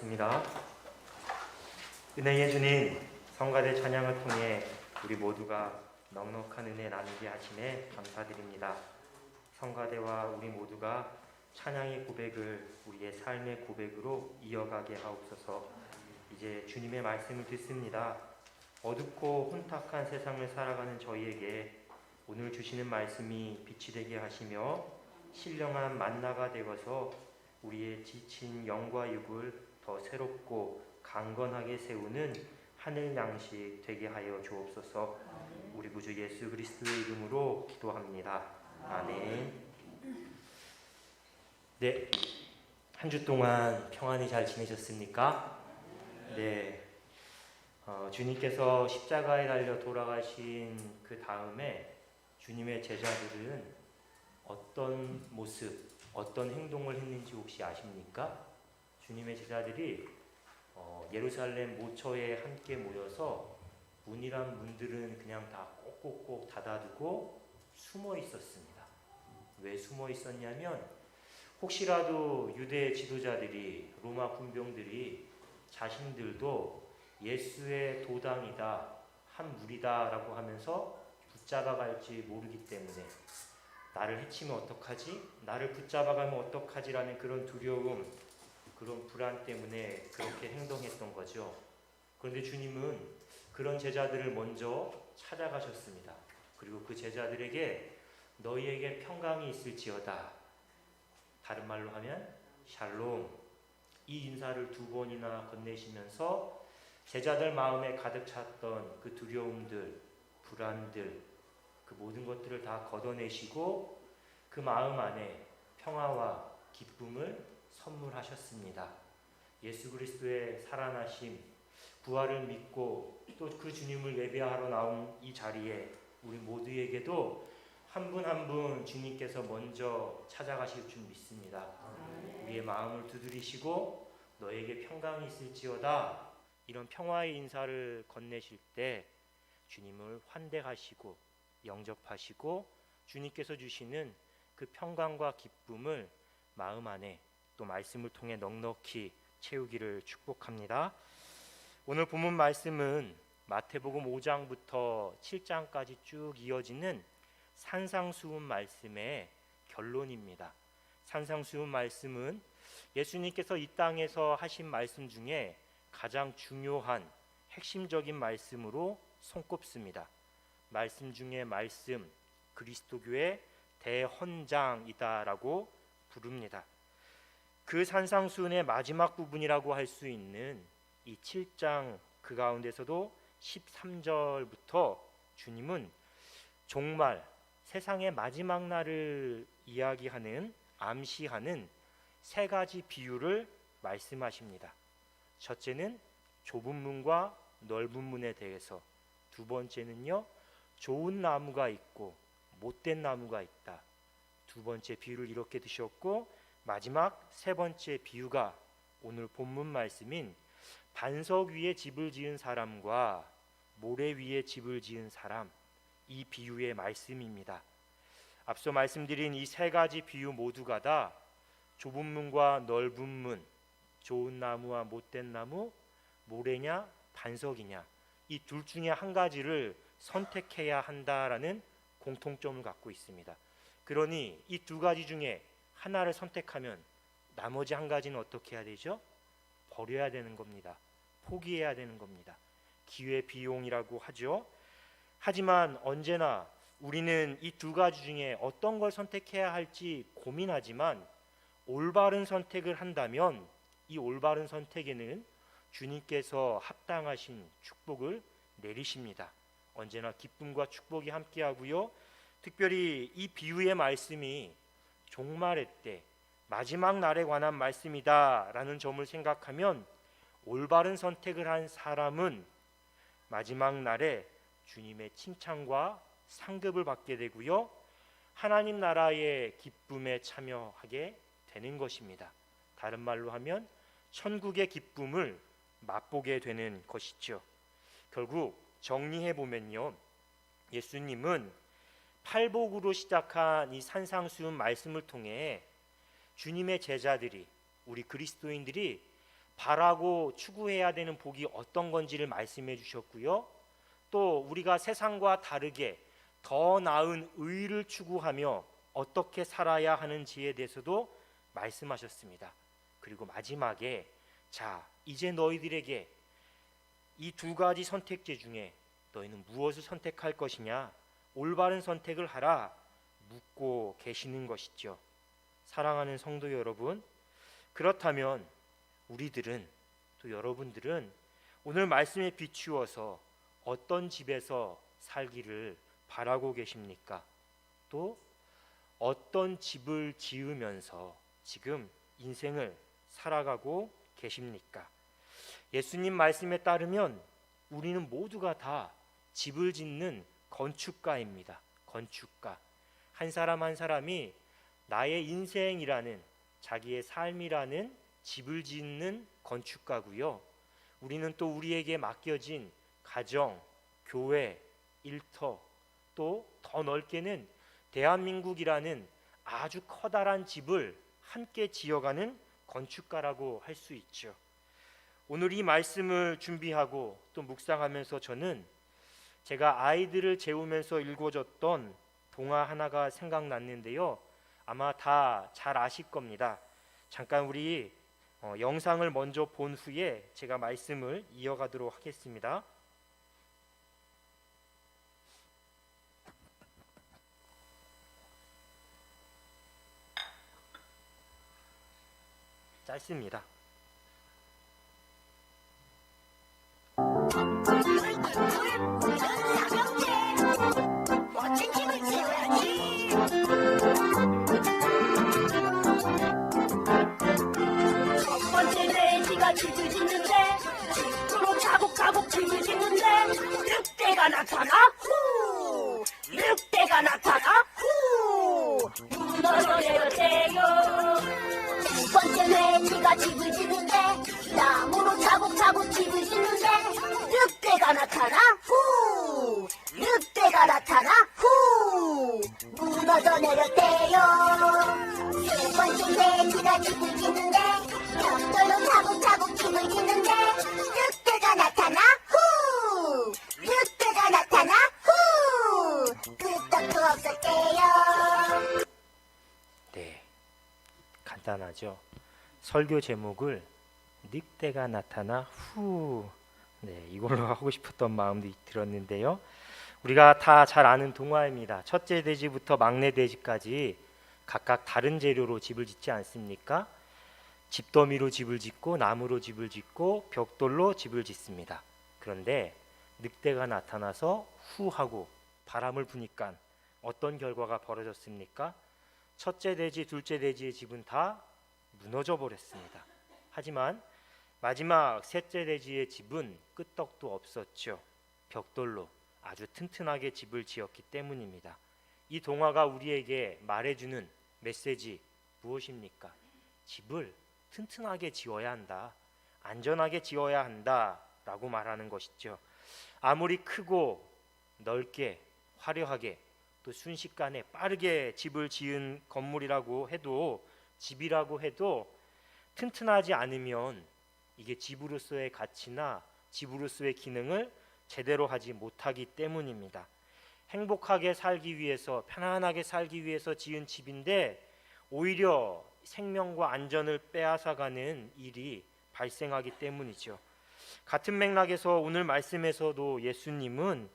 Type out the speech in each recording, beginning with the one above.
기도하겠습니다. 은혜의 주님, 성가대 찬양을 통해 우리 모두가 넉넉한 은혜 나누게 하심에 감사드립니다. 성가대와 우리 모두가 찬양의 고백을 우리의 삶의 고백으로 이어가게 하옵소서. 이제 주님의 말씀을 듣습니다. 어둡고 혼탁한 세상을 살아가는 저희에게 오늘 주시는 말씀이 빛이 되게 하시며 신령한 만나가 되어서 우리의 지친 영과 육을 더 새롭고 강건하게 세우는 하늘 양식 되게 하여 주옵소서. 우리 구주 예수 그리스도의 이름으로 기도합니다. 아멘. 네, 한 주 동안 평안히 잘 지내셨습니까? 네. 주님께서 십자가에 달려 돌아가신 그 다음에 주님의 제자들은 어떤 모습, 어떤 행동을 했는지 혹시 아십니까? 주님의 제자들이 예루살렘 모처에 함께 모여서 문이란 문들은 그냥 다 꼭꼭꼭 닫아두고 숨어 있었습니다. 왜 숨어 있었냐면 혹시라도 유대 지도자들이, 로마 군병들이 자신들도 예수의 도당이다, 한 무리다라고 하면서 붙잡아갈지 모르기 때문에 나를 해치면 어떡하지? 나를 붙잡아가면 어떡하지라는 그런 두려움, 그런 불안 때문에 그렇게 행동했던 거죠. 그런데 주님은 그런 제자들을 먼저 찾아가셨습니다. 그리고 그 제자들에게 너희에게 평강이 있을지어다. 다른 말로 하면 샬롬. 이 인사를 2번이나 건네시면서 제자들 마음에 가득 찼던 그 두려움들, 불안들, 그 모든 것들을 다 걷어내시고 그 마음 안에 평화와 기쁨을 선물하셨습니다. 예수 그리스도의 살아나심, 부활을 믿고 또 그 주님을 예배하러 나온 이 자리에 우리 모두에게도 한 분 한 분 주님께서 먼저 찾아가실 줄 믿습니다. 우리의 마음을 두드리시고 너에게 평강이 있을지어다, 이런 평화의 인사를 건네실 때 주님을 환대하시고 영접하시고 주님께서 주시는 그 평강과 기쁨을 마음 안에 또 말씀을 통해 넉넉히 채우기를 축복합니다. 오늘 본문 말씀은 마태복음 5장부터 7장까지 쭉 이어지는 산상수훈 말씀의 결론입니다. 산상수훈 말씀은 예수님께서 이 땅에서 하신 말씀 중에 가장 중요한 핵심적인 말씀으로 손꼽습니다. 말씀 중에 말씀, 그리스도교의 대헌장이다라고 부릅니다. 그 산상수훈의 마지막 부분이라고 할 수 있는 이 7장 그 가운데서도 13절부터 주님은 종말, 세상의 마지막 날을 이야기하는, 암시하는 3가지 비유를 말씀하십니다. 첫째는 좁은 문과 넓은 문에 대해서, 2번째는요 좋은 나무가 있고 못된 나무가 있다. 2번째 비유를 이렇게 드셨고, 마지막 3번째 비유가 오늘 본문 말씀인 반석 위에 집을 지은 사람과 모래 위에 집을 지은 사람, 이 비유의 말씀입니다. 앞서 말씀드린 이 3가지 비유 모두가 다 좁은 문과 넓은 문, 좋은 나무와 못된 나무, 모래냐 반석이냐, 이 둘 중에 한 가지를 선택해야 한다라는 공통점을 갖고 있습니다. 그러니 이 2가지 중에 하나를 선택하면 나머지 한 가지는 어떻게 해야 되죠? 버려야 되는 겁니다. 포기해야 되는 겁니다. 기회비용이라고 하죠. 하지만 언제나 우리는 이 2가지 중에 어떤 걸 선택해야 할지 고민하지만 올바른 선택을 한다면 이 올바른 선택에는 주님께서 합당하신 축복을 내리십니다. 언제나 기쁨과 축복이 함께하고요. 특별히 이 비유의 말씀이 종말의 때 마지막 날에 관한 말씀이다라는 점을 생각하면 올바른 선택을 한 사람은 마지막 날에 주님의 칭찬과 상급을 받게 되고요, 하나님 나라의 기쁨에 참여하게 되는 것입니다. 다른 말로 하면 천국의 기쁨을 맛보게 되는 것이죠. 결국 정리해 보면요, 예수님은 팔복으로 시작한 이 산상수훈 말씀을 통해 주님의 제자들이, 우리 그리스도인들이 바라고 추구해야 되는 복이 어떤 건지를 말씀해 주셨고요. 또 우리가 세상과 다르게 더 나은 의를 추구하며 어떻게 살아야 하는지에 대해서도 말씀하셨습니다. 그리고 마지막에 자, 이제 너희들에게 이 두 가지 선택지 중에 너희는 무엇을 선택할 것이냐, 올바른 선택을 하라 묻고 계시는 것이죠. 사랑하는 성도 여러분, 그렇다면 우리들은, 또 여러분들은 오늘 말씀에 비추어서 어떤 집에서 살기를 바라고 계십니까? 또 어떤 집을 지으면서 지금 인생을 살아가고 계십니까? 예수님 말씀에 따르면 우리는 모두가 다 집을 짓는 건축가입니다. 건축가. 한 사람 한 사람이 나의 인생이라는, 자기의 삶이라는 집을 짓는 건축가고요. 우리는 또 우리에게 맡겨진 가정, 교회, 일터, 또 더 넓게는 대한민국이라는 아주 커다란 집을 함께 지어가는 건축가라고 할 수 있죠. 오늘 이 말씀을 준비하고 또 묵상하면서 저는 제가 아이들을 재우면서 읽어줬던 동화 하나가 생각났는데요. 아마 다 잘 아실 겁니다. 잠깐 우리 영상을 먼저 본 후에 제가 말씀을 이어가도록 하겠습니다. 짧습니다. 멋진 집을 지어야지. 첫 번째 돼지가 집을 짓는데, 집으로 차곡차곡 집을 짓는데 늑대가 나타나 후, 늑대가 나타나 후, 무너져 내렸대요. 두 번째 돼지가 집을 짓는데, 나무로 차곡차곡 집을 짓는데 늑대가 나타나 후, 늑대가 나타나 후, 무너져 내렸대요. 세 번째 돼지가 집을 짓는데, 벽돌로 차곡차곡 집을 짓는데 늑대가 나타나 후, 늑대가 나타나 후, 끄떡도 없었대요. 네, 간단하죠. 설교 제목을 늑대가 나타나 후, 네, 이걸로 하고 싶었던 마음도 들었는데요. 우리가 다 잘 아는 동화입니다. 첫째 돼지부터 막내 돼지까지 각각 다른 재료로 집을 짓지 않습니까? 집더미로 집을 짓고, 나무로 집을 짓고, 벽돌로 집을 짓습니다. 그런데 늑대가 나타나서 후 하고 바람을 부니까 어떤 결과가 벌어졌습니까? 첫째 돼지, 둘째 돼지의 집은 다 무너져 버렸습니다. 하지만 마지막 셋째 돼지의 집은 끄떡도 없었죠. 벽돌로 아주 튼튼하게 집을 지었기 때문입니다. 이 동화가 우리에게 말해주는 메시지 무엇입니까? 집을 튼튼하게 지어야 한다, 안전하게 지어야 한다 라고 말하는 것이죠. 아무리 크고 넓게 화려하게 또 순식간에 빠르게 집을 지은 건물이라고 해도, 집이라고 해도 튼튼하지 않으면 이게 집으로서의 가치나 집으로서의 기능을 제대로 하지 못하기 때문입니다. 행복하게 살기 위해서, 편안하게 살기 위해서 지은 집인데 오히려 생명과 안전을 빼앗아가는 일이 발생하기 때문이죠. 같은 맥락에서 오늘 말씀에서도 예수님은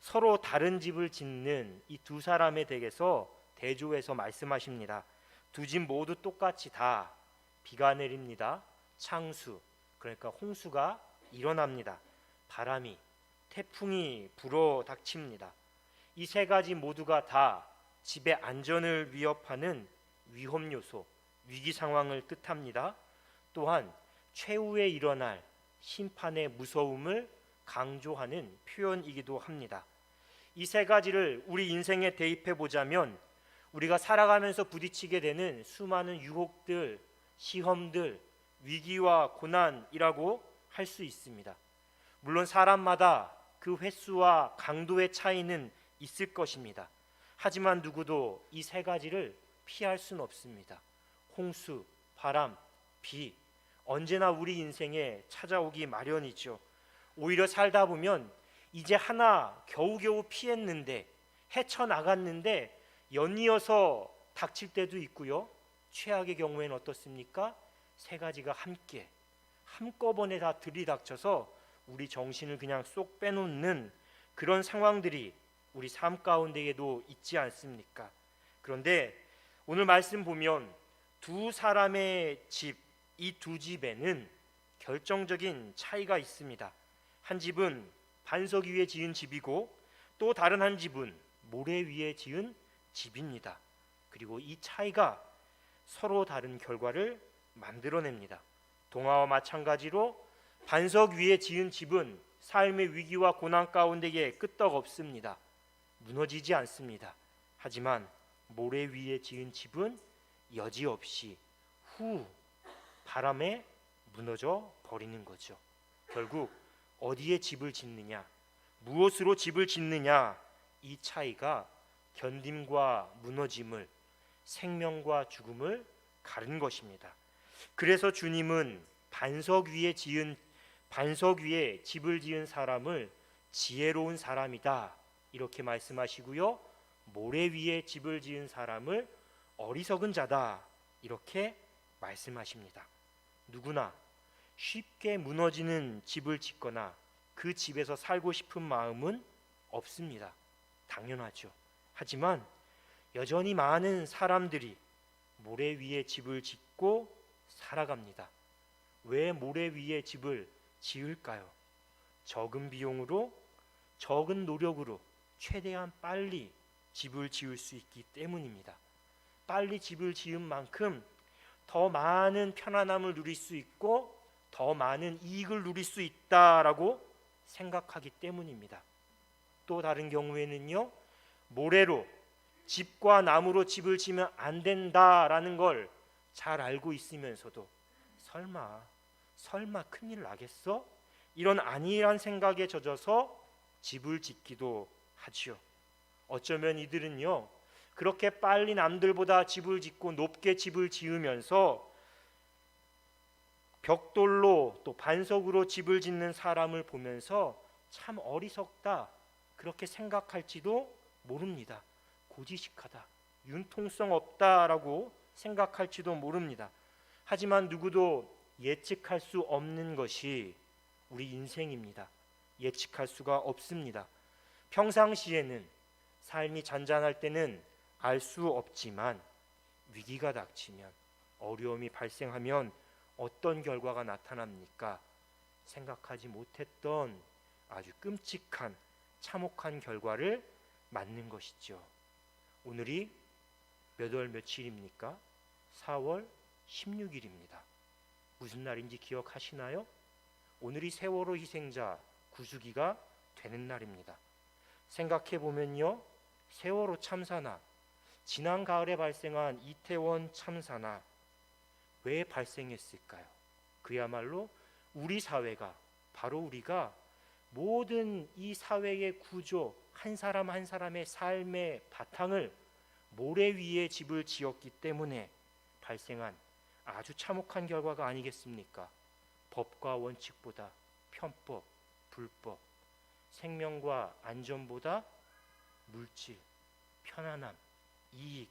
서로 다른 집을 짓는 이 두 사람에 대해서 대조해서 말씀하십니다. 두 집 모두 똑같이 다 비가 내립니다. 창수, 그러니까 홍수가 일어납니다. 바람이, 태풍이 불어 닥칩니다. 이 세 가지 모두가 다 집의 안전을 위협하는 위험 요소, 위기 상황을 뜻합니다. 또한 최후에 일어날 심판의 무서움을 강조하는 표현이기도 합니다. 이 세 가지를 우리 인생에 대입해 보자면 우리가 살아가면서 부딪히게 되는 수많은 유혹들, 시험들, 위기와 고난이라고 할 수 있습니다. 물론 사람마다 그 횟수와 강도의 차이는 있을 것입니다. 하지만 누구도 이 세 가지를 피할 수는 없습니다. 홍수, 바람, 비, 언제나 우리 인생에 찾아오기 마련이죠. 오히려 살다 보면 이제 하나 겨우겨우 피했는데, 헤쳐나갔는데 연이어서 닥칠 때도 있고요. 최악의 경우에는 어떻습니까? 세 가지가 함께 한꺼번에 다 들이닥쳐서 우리 정신을 그냥 쏙 빼놓는 그런 상황들이 우리 삶 가운데에도 있지 않습니까? 그런데 오늘 말씀 보면 두 사람의 집, 이 두 집에는 결정적인 차이가 있습니다. 한 집은 반석 위에 지은 집이고 또 다른 한 집은 모래 위에 지은 집입니다. 그리고 이 차이가 서로 다른 결과를 만들어냅니다. 동화와 마찬가지로 반석 위에 지은 집은 삶의 위기와 고난 가운데에 끄떡없습니다. 무너지지 않습니다. 하지만 모래 위에 지은 집은 여지없이 바람에 무너져 버리는 거죠. 결국 어디에 집을 짓느냐, 무엇으로 집을 짓느냐, 이 차이가 견딤과 무너짐을, 생명과 죽음을 가른 것입니다. 그래서 주님은 반석 위에 집을 지은 사람을 지혜로운 사람이다 이렇게 말씀하시고요, 모래 위에 집을 지은 사람을 어리석은 자다 이렇게 말씀하십니다. 누구나 쉽게 무너지는 집을 짓거나 그 집에서 살고 싶은 마음은 없습니다. 당연하죠. 하지만 여전히 많은 사람들이 모래 위에 집을 짓고 살아갑니다. 왜 모래 위에 집을 지을까요? 적은 비용으로, 적은 노력으로 최대한 빨리 집을 지을 수 있기 때문입니다. 빨리 집을 지은 만큼 더 많은 편안함을 누릴 수 있고 더 많은 이익을 누릴 수 있다라고 생각하기 때문입니다. 또 다른 경우에는요, 모래로, 집과 나무로 집을 지으면 안 된다라는 걸 잘 알고 있으면서도 설마 큰일 나겠어? 이런 안일한 생각에 젖어서 집을 짓기도 하지요. 어쩌면 이들은요, 그렇게 빨리 남들보다 집을 짓고 높게 집을 지으면서 벽돌로 또 반석으로 집을 짓는 사람을 보면서 참 어리석다 그렇게 생각할지도 모릅니다. 고지식하다, 융통성 없다라고 생각할지도 모릅니다. 하지만 누구도 예측할 수 없는 것이 우리 인생입니다. 예측할 수가 없습니다. 평상시에는 삶이 잔잔할 때는 알 수 없지만 위기가 닥치면, 어려움이 발생하면 어떤 결과가 나타납니까? 생각하지 못했던 아주 끔찍한 참혹한 결과를 맞는 것이죠. 오늘이 몇 월 며칠입니까? 4월 16일입니다. 무슨 날인지 기억하시나요? 오늘이 세월호 희생자 구주기가 되는 날입니다. 생각해 보면요, 세월호 참사나 지난 가을에 발생한 이태원 참사나 왜 발생했을까요? 그야말로 우리 사회가, 바로 우리가 모든 이 사회의 구조, 한 사람 한 사람의 삶의 바탕을 모래 위에 집을 지었기 때문에 발생한 아주 참혹한 결과가 아니겠습니까? 법과 원칙보다 편법, 불법, 생명과 안전보다 물질, 편안함, 이익,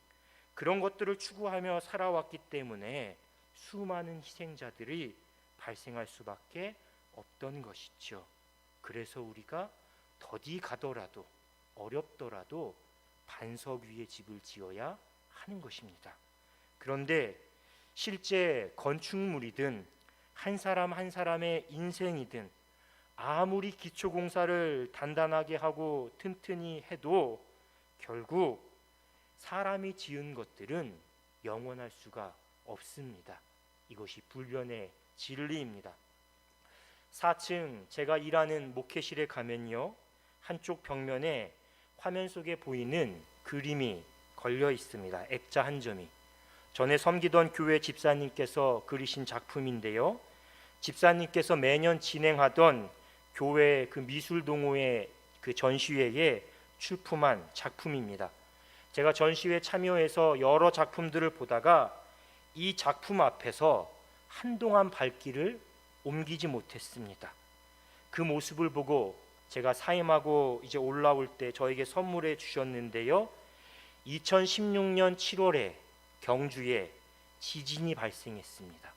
그런 것들을 추구하며 살아왔기 때문에 수많은 희생자들이 발생할 수밖에 없던 것이죠. 그래서 우리가 더디 가더라도, 어렵더라도 반석 위에 집을 지어야 하는 것입니다. 그런데 실제 건축물이든 한 사람 한 사람의 인생이든 아무리 기초공사를 단단하게 하고 튼튼히 해도 결국 사람이 지은 것들은 영원할 수가 없습니다. 이것이 불변의 진리입니다. 4층 제가 일하는 목회실에 가면요, 한쪽 벽면에 화면 속에 보이는 그림이 걸려 있습니다. 액자 한 점이. 전에 섬기던 교회 집사님께서 그리신 작품인데요, 집사님께서 매년 진행하던 교회 그 미술 동호회 그 전시회에 출품한 작품입니다. 제가 전시회 참여해서 여러 작품들을 보다가 이 작품 앞에서 한동안 발길을 옮기지 못했습니다. 그 모습을 보고 제가 사임하고 이제 올라올 때 저에게 선물해 주셨는데요. 2016년 7월에 경주에 지진이 발생했습니다.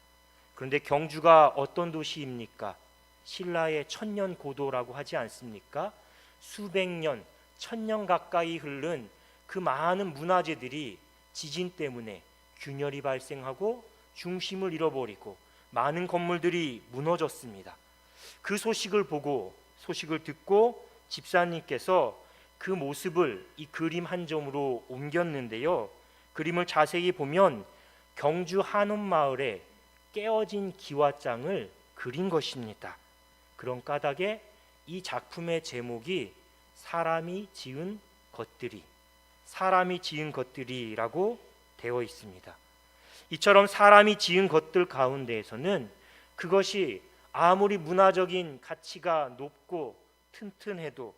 그런데 경주가 어떤 도시입니까? 신라의 천년 고도라고 하지 않습니까? 수백 년, 천년 가까이 흐른 그 많은 문화재들이 지진 때문에 균열이 발생하고 중심을 잃어버리고 많은 건물들이 무너졌습니다. 그 소식을 듣고 집사님께서 그 모습을 이 그림 한 점으로 옮겼는데요. 그림을 자세히 보면 경주 한옥마을에 깨어진 기와장을 그린 것입니다. 그런 까닭에 이 작품의 제목이 사람이 지은 것들이라고 되어 있습니다. 이처럼 사람이 지은 것들 가운데에서는 그것이 아무리 문화적인 가치가 높고 튼튼해도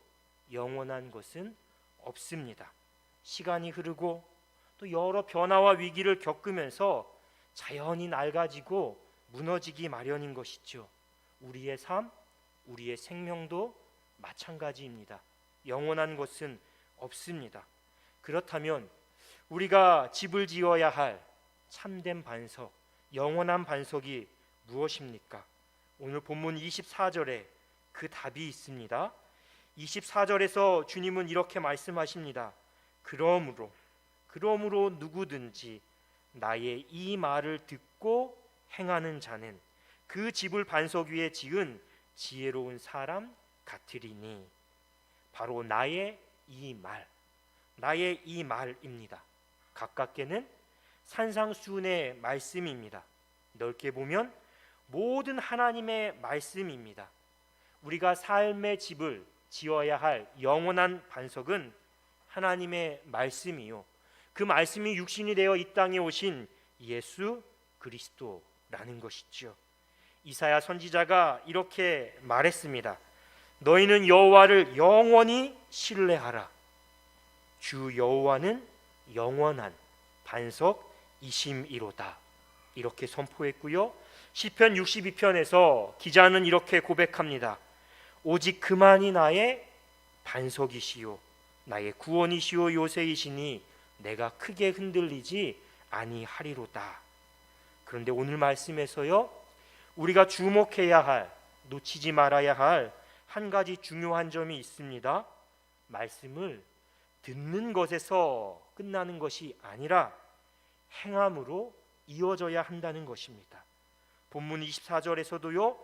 영원한 것은 없습니다. 시간이 흐르고 또 여러 변화와 위기를 겪으면서 자연히 낡아지고 무너지기 마련인 것이죠. 우리의 삶, 우리의 생명도 마찬가지입니다. 영원한 것은 없습니다. 그렇다면 우리가 집을 지어야 할 참된 반석, 영원한 반석이 무엇입니까? 오늘 본문 24절에 그 답이 있습니다. 24절에서 주님은 이렇게 말씀하십니다. 그러므로 누구든지 나의 이 말을 듣고 행하는 자는 그 집을 반석 위에 지은 지혜로운 사람 같으리니. 바로 나의 이 말입니다. 가깝게는 산상수훈의 말씀입니다. 넓게 보면 모든 하나님의 말씀입니다. 우리가 삶의 집을 지어야 할 영원한 반석은 하나님의 말씀이요, 그 말씀이 육신이 되어 이 땅에 오신 예수 그리스도라는 것이죠. 이사야 선지자가 이렇게 말했습니다. 너희는 여호와를 영원히 신뢰하라. 주 여호와는 영원한 반석이심이로다. 이렇게 선포했고요. 시편 62편에서 기자는 이렇게 고백합니다. 오직 그만이 나의 반석이시요 나의 구원이시요 요새이시니 내가 크게 흔들리지 아니하리로다. 그런데 오늘 말씀에서요, 우리가 주목해야 할, 놓치지 말아야 할 한 가지 중요한 점이 있습니다. 말씀을 듣는 것에서 끝나는 것이 아니라 행함으로 이어져야 한다는 것입니다. 본문 24절에서도요,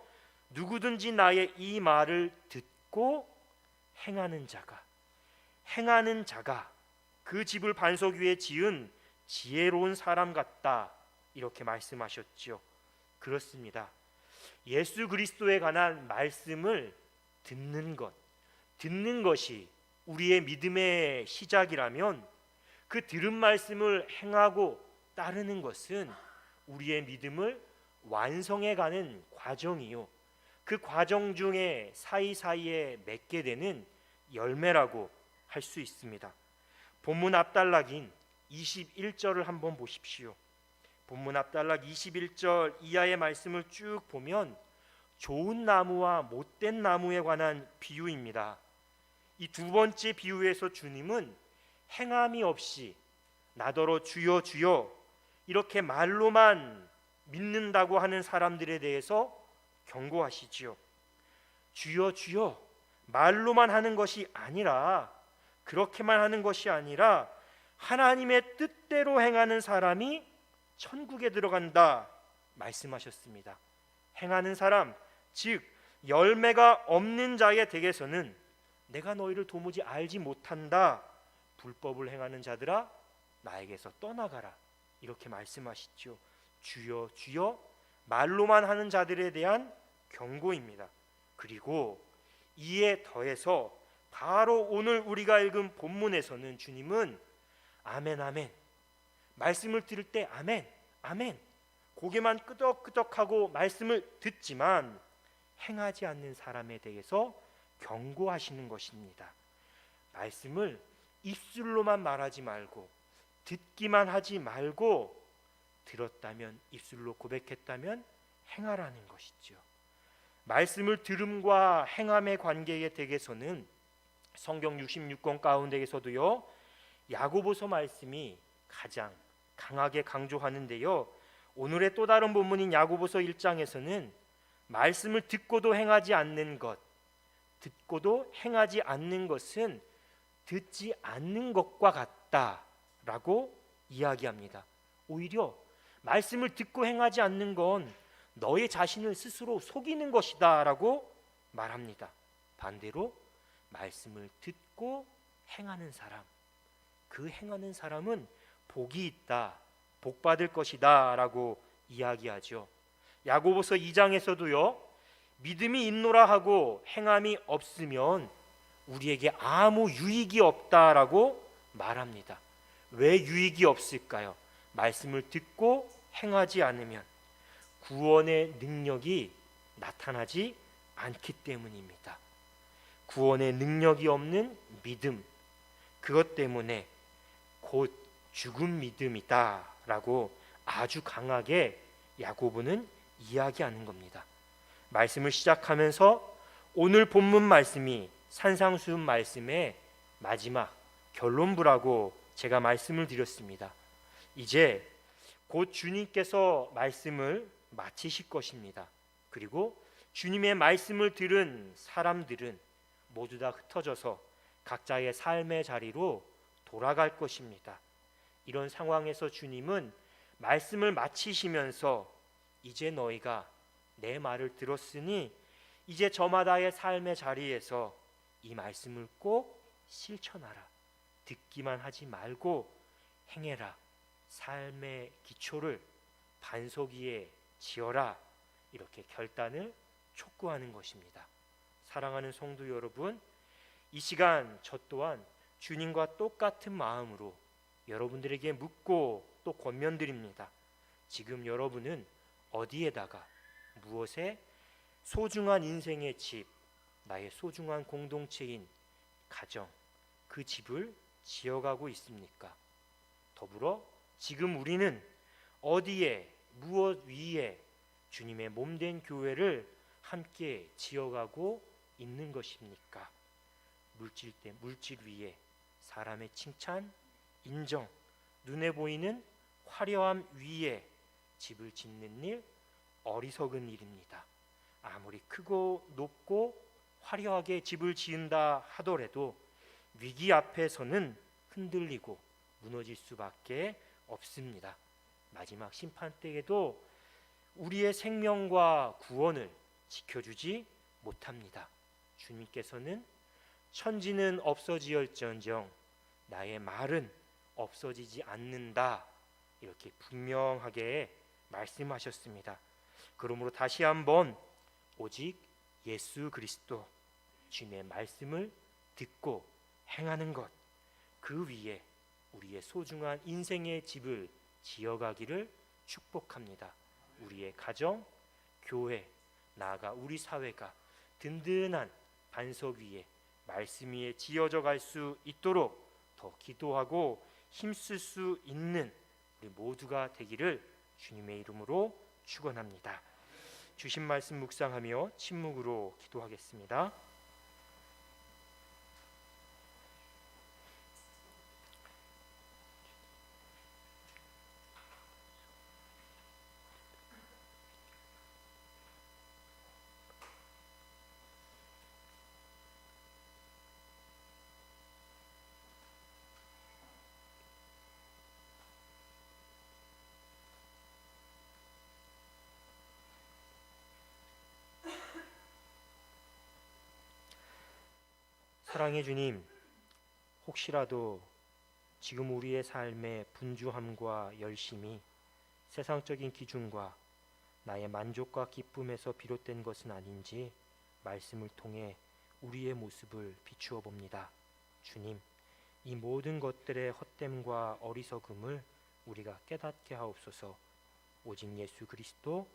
누구든지 나의 이 말을 듣고 행하는 자가 그 집을 반석 위에 지은 지혜로운 사람 같다, 이렇게 말씀하셨죠. 그렇습니다. 예수 그리스도에 관한 말씀을 듣는 것이 우리의 믿음의 시작이라면 그 들은 말씀을 행하고 따르는 것은 우리의 믿음을 완성해가는 과정이요, 그 과정 중에 사이사이에 맺게 되는 열매라고 할 수 있습니다. 본문 앞단락인 21절을 한번 보십시오. 본문 앞단락 21절 이하의 말씀을 쭉 보면 좋은 나무와 못된 나무에 관한 비유입니다. 이 두 번째 비유에서 주님은 행함이 없이 나더러 주여 주여 이렇게 말로만 믿는다고 하는 사람들에 대해서 경고하시지요. 주여 주여 말로만 하는 것이 아니라, 그렇게만 하는 것이 아니라 하나님의 뜻대로 행하는 사람이 천국에 들어간다 말씀하셨습니다. 행하는 사람, 즉 열매가 없는 자의 댁에서는 내가 너희를 도무지 알지 못한다, 불법을 행하는 자들아 나에게서 떠나가라, 이렇게 말씀하시죠. 주여 주여 말로만 하는 자들에 대한 경고입니다. 그리고 이에 더해서 바로 오늘 우리가 읽은 본문에서는 주님은 아멘 아멘, 말씀을 들을 때 아멘 아멘, 고개만 끄덕끄덕하고 말씀을 듣지만 행하지 않는 사람에 대해서 경고하시는 것입니다. 말씀을 입술로만 말하지 말고, 듣기만 하지 말고, 들었다면, 입술로 고백했다면 행하라는 것이죠. 말씀을 들음과 행함의 관계의 댁에서는 성경 66권 가운데에서도요, 야고보서 말씀이 가장 강하게 강조하는데요, 오늘의 또 다른 본문인 야고보서 1장에서는 말씀을 듣고도 행하지 않는 것, 듣고도 행하지 않는 것은 듣지 않는 것과 같다라고 이야기합니다. 오히려 말씀을 듣고 행하지 않는 건 너의 자신을 스스로 속이는 것이다 라고 말합니다. 반대로 말씀을 듣고 행하는 사람, 그 행하는 사람은 복이 있다, 복 받을 것이다 라고 이야기하죠. 야고보서 2장에서도요, 믿음이 있노라 하고 행함이 없으면 우리에게 아무 유익이 없다라고 말합니다. 왜 유익이 없을까요? 말씀을 듣고 행하지 않으면 구원의 능력이 나타나지 않기 때문입니다. 구원의 능력이 없는 믿음, 그것 때문에 곧 죽은 믿음이다라고 아주 강하게 야고보는 이야기하는 겁니다. 말씀을 시작하면서 오늘 본문 말씀이 산상수훈 말씀의 마지막 결론부라고 제가 말씀을 드렸습니다. 이제 곧 주님께서 말씀을 마치실 것입니다. 그리고 주님의 말씀을 들은 사람들은 모두 다 흩어져서 각자의 삶의 자리로 돌아갈 것입니다. 이런 상황에서 주님은 말씀을 마치시면서 이제 너희가 내 말을 들었으니 이제 저마다의 삶의 자리에서 이 말씀을 꼭 실천하라. 듣기만 하지 말고 행해라. 삶의 기초를 반석 위에 지어라. 이렇게 결단을 촉구하는 것입니다. 사랑하는 성도 여러분, 이 시간 저 또한 주님과 똑같은 마음으로 여러분들에게 묻고 또 권면드립니다. 지금 여러분은 어디에다가 무엇에 소중한 인생의 집, 나의 소중한 공동체인 가정, 그 집을 지어가고 있습니까? 더불어 지금 우리는 어디에 무엇 위에 주님의 몸된 교회를 함께 지어가고 있는 것입니까? 물질 위에 사람의 칭찬, 인정, 눈에 보이는 화려함 위에 집을 짓는 일, 어리석은 일입니다. 아무리 크고 높고 화려하게 집을 지은다 하더라도 위기 앞에서는 흔들리고 무너질 수밖에 없습니다. 마지막 심판 때에도 우리의 생명과 구원을 지켜주지 못합니다. 주님께서는 천지는 없어지을지언정 나의 말은 없어지지 않는다, 이렇게 분명하게 말씀하셨습니다. 그러므로 다시 한번 오직 예수 그리스도 주님의 말씀을 듣고 행하는 것, 그 위에 우리의 소중한 인생의 집을 지어가기를 축복합니다. 우리의 가정, 교회, 나아가 우리 사회가 든든한 반석 위에 말씀 위에 지어져 갈 수 있도록 더 기도하고 힘쓸 수 있는 우리 모두가 되기를 주님의 이름으로 축원합니다. 주신 말씀 묵상하며 침묵으로 기도하겠습니다. 사랑의 주님, 혹시라도 지금 우리의 삶의 분주함과 열심이 세상적인 기준과 나의 만족과 기쁨에서 비롯된 것은 아닌지 말씀을 통해 우리의 모습을 비추어 봅니다. 주님, 이 모든 것들의 헛됨과 어리석음을 우리가 깨닫게 하옵소서. 오직 예수 그리스도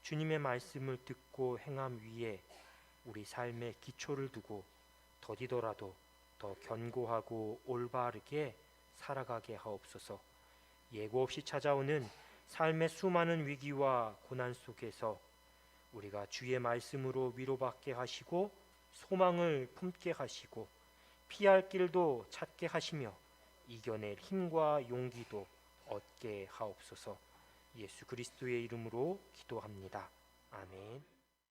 주님의 말씀을 듣고 행함 위에 우리 삶의 기초를 두고 더디더라도 더 견고하고 올바르게 살아가게 하옵소서. 예고 없이 찾아오는 삶의 수많은 위기와 고난 속에서 우리가 주의 말씀으로 위로받게 하시고 소망을 품게 하시고 피할 길도 찾게 하시며 이겨낼 힘과 용기도 얻게 하옵소서. 예수 그리스도의 이름으로 기도합니다. 아멘.